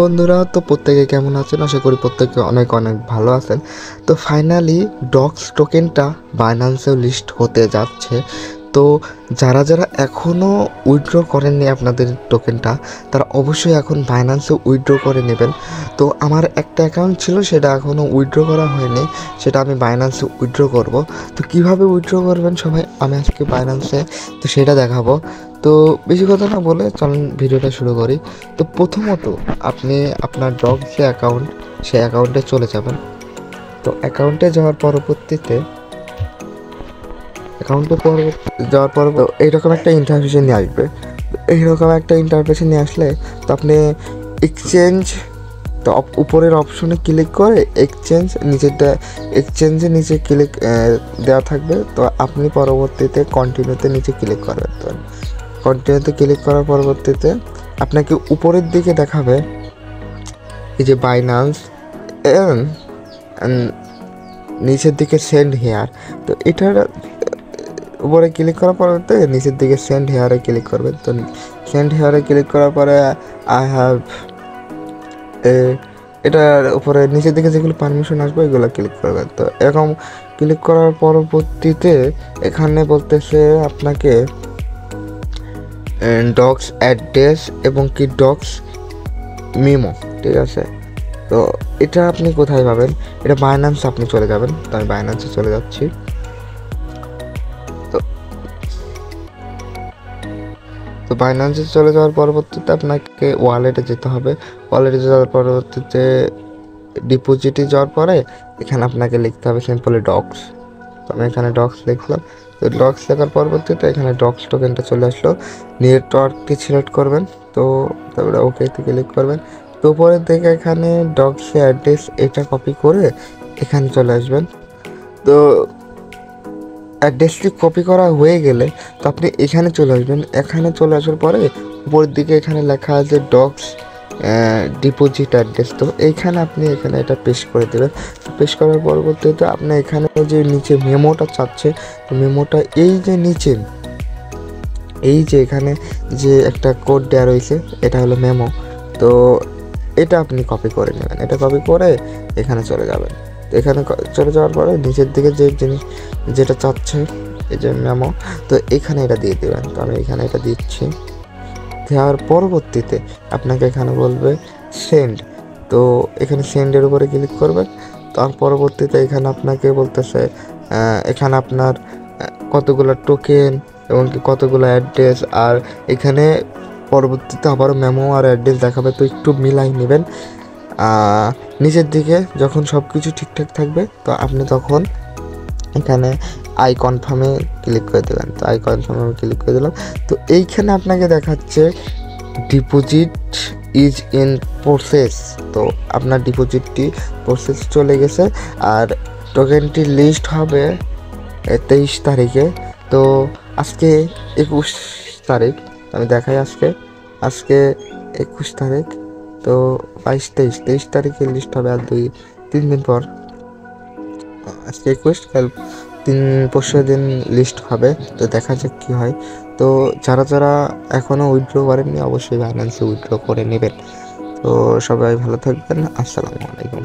বন্ধুরা, তো প্রত্যেকে কেমন আছেন? আশা করি প্রত্যেকে অনেক অনেক ভালো আছেন। তো ফাইনালি ডক্স টোকেনটা বাইন্যান্সেও লিস্ট হতে যাচ্ছে। তো যারা যারা এখনও উইথড্র করেননি আপনাদের টোকেনটা, তারা অবশ্যই এখন বাইন্যান্সে উইথড্র করে নেবেন। তো আমার একটা অ্যাকাউন্ট ছিল, সেটা এখনও উইথড্র করা হয়নি, সেটা আমি বাইন্যান্সে উইথড্র করব। তো কিভাবে উইথড্র করবেন সবাই, আমি আজকে বাইন্যান্সে তো সেটা দেখাবো। তো বেশি কথা না বলে চলুন ভিডিওটা শুরু করি। তো প্রথমত আপনি আপনার ডক্স যে অ্যাকাউন্ট, সেই অ্যাকাউন্টে চলে যাবেন। তো অ্যাকাউন্টে যাওয়ার পরবর্তীতে যাওয়ার পর এইরকম একটা ইন্টারফেসে নিয়ে আসবে। এইরকম একটা ইন্টারফেসে নিয়ে আসলে তো আপনি এক্সচেঞ্জ, তো উপরের অপশনে ক্লিক করে এক্সচেঞ্জের নিচে ক্লিক দেওয়া থাকবে। তো আপনি পরবর্তীতে কন্টিনিউতে নিচে ক্লিক করবেন। তো কন্টিনিউতে ক্লিক করার পরবর্তীতে আপনাকে উপরের দিকে দেখাবে এই যে বাইন্যান্স, নিচের দিকে সেন্ড হেয়ার। তো এটার উপরে ক্লিক করার পরবর্তীতে নিচের দিকে সেন্ড হেয়ারে ক্লিক করবেন। তো সেন্ড হেয়ারে ক্লিক করার পরে আই হ্যাভ এটার উপরে নিচের দিকে যেগুলো পারমিশন আসবে ওইগুলো ক্লিক করবেন। তো এরকম ক্লিক করার পরবর্তীতে এখানে বলতেছে আপনাকে ডক্স অ্যাড্রেস এবং কি ডক্স মিমো, ঠিক আছে। তো এটা আপনি কোথায় পাবেন? এটা বাইন্যান্স আপনি চলে যাবেন। তো আমি বাইন্যান্সে চলে যাচ্ছি। তো বাইন্যান্সে চলে যাওয়ার পরবর্তীতে আপনাকে ওয়ালেটে যেতে হবে। ওয়ালেটে যাওয়ার পরবর্তীতে ডিপোজিটে যাওয়ার পরে এখানে আপনাকে লিখতে হবে সিম্পলি ডক্স। তো আমি এখানে ডক্স লিখলাম। তো ডক্স লেখার পরবর্তীতে এখানে ডক্স টোকেনটা চলে আসলো। নেটওয়ার্কটি সিলেক্ট করবেন। তো তারপরে ওকেতে ক্লিক করবেন। তো উপরের দিকে এখানে ডক্স অ্যাড্রেস এটা কপি করে এখানে চলে আসবেন। তো অ্যাড্রেসটি কপি করা হয়ে গেলে তো আপনি এখানে চলে আসবেন। এখানে চলে আসার পরে উপরের দিকে এখানে লেখা আছে ডক্স ডিপোজিট অ্যাড্রেস। তো এইখানে আপনি এখানে এটা পেস্ট করে দেবেন। পেস্ট করার পরবর্তীতে আপনি এখানে যে নিচে মেমোটা চাচ্ছে, তো মেমোটা এই যে নিচে এই যে এখানে যে একটা কোড দেওয়া রয়েছে, এটা হলো মেমো। তো এটা আপনি কপি করে নেবেন। এটা কপি করে এখানে চলে যাবেন। তো এখানে চলে যাওয়ার পরে নিচের দিকে যে জিনিস যেটা চাচ্ছে, এই যে মেমো, তো এখানে এটা দিয়ে দেবেন। তো আমি এখানে এটা দিচ্ছি। দেওয়ার পরবর্তীতে আপনাকে এখানে বলবে সেন্ড। তো এখানে সেন্ডের উপরে ক্লিক করবেন। তার পরবর্তীতে এখানে আপনাকে বলতেছে এখানে আপনার কতগুলো টোকেন এবং কতগুলো অ্যাড্রেস, আর এখানে পরবর্তীতে আবারও মেমো আর অ্যাড্রেস দেখাবে। তো একটু মিলাই নেবেন। নিচের দিকে যখন সব কিছু ঠিকঠাক থাকবে তো আপনি তখন এখানে আই কনফার্মে ক্লিক করে দেবেন। তো আই কনফার্মে আমি ক্লিক করে দিলাম। তো এইখানে আপনাকে দেখাচ্ছে ডিপোজিট ইজ ইন প্রসেস। তো আপনার ডিপোজিটটি প্রসেস চলে গেছে। আর টোকেনটি লিস্ট হবে 23 তারিখে। তো আজকে 21 তারিখ, আমি দেখাই আজকে 21 তারিখ। তো 22, 23 তারিখে লিস্ট হবে। আর 2-3 দিন পর, আজকে 21, কাল 3-4 দিন লিস্ট হবে। তো দেখা যাক কী হয়। তো যারা যারা এখনও উইথড্র করেননি অবশ্যই বাইন্যান্সে উইথড্র করে নেবেন। তো সবাই ভালো থাকবেন। আসসালামু আলাইকুম।